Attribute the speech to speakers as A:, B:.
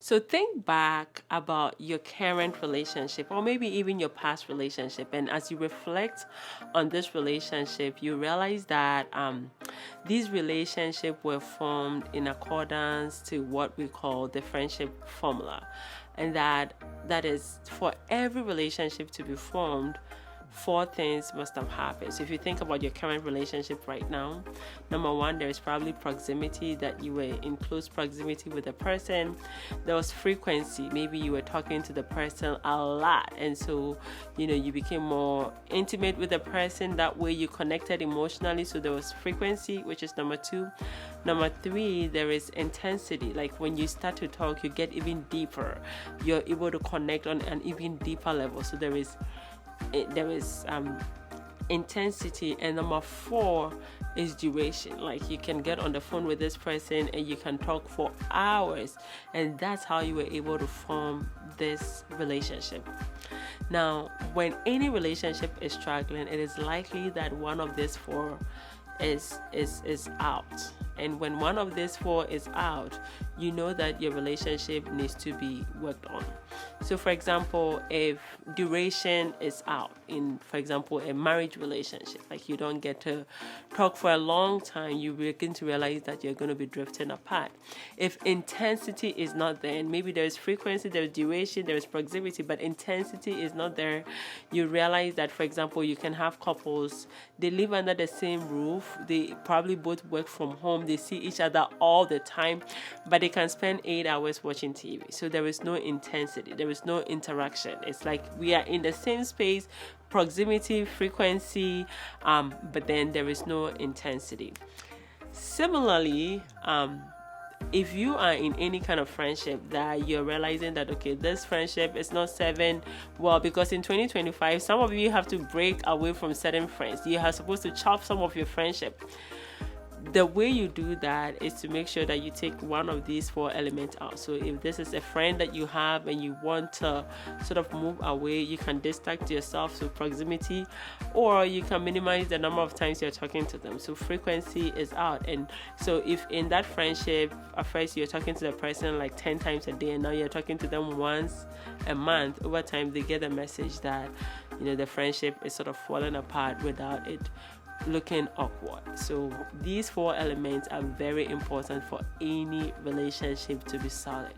A: So think back about your current relationship or maybe even your past relationship. And as you reflect on this relationship, you realize that these relationships were formed in accordance to what we call the friendship formula. And that is, for every relationship to be formed, four things must have happened. So if you think about your current relationship right now, number one, there is probably proximity, that you were in close proximity with the person. There was frequency. Maybe you were talking to the person a lot, and so you became more intimate with the person. That way you connected emotionally. So there was frequency, which is number two. Number three, there is intensity. Like when you start to talk, you get even deeper. You're able to connect on an even deeper level. So there is intensity. And number four is duration. Like you can get on the phone with this person and you can talk for hours, and that's how you were able to form this relationship. Now, when any relationship is struggling, it is likely that one of these four is out. And when one of these four is out, you know that your relationship needs to be worked on. So for example, if duration is out in, for example, a marriage relationship, like you don't get to talk for a long time, you begin to realize that you're going to be drifting apart. If intensity is not there, and maybe there's frequency, there's duration, there's proximity, but intensity is not there, you realize that, for example, you can have couples, they live under the same roof, they probably both work from home, they see each other all the time, but they can spend 8 hours watching TV. So there is no intensity, there is no interaction. It's like we are in the same space, proximity, frequency, but then there is no intensity. Similarly, if you are in any kind of friendship that you're realizing that, okay, this friendship is not serving well, because in 2025, some of you have to break away from certain friends. You are supposed to chop some of your friendship. The way you do that is to make sure that you take one of these four elements out. So if this is a friend that you have and you want to sort of move away, you can distance yourself to proximity, or you can minimize the number of times you're talking to them. So frequency is out. And so if in that friendship, at first you're talking to the person like 10 times a day, and now you're talking to them once a month, over time they get a message that the friendship is sort of falling apart without it looking awkward. So these four elements are very important for any relationship to be solid.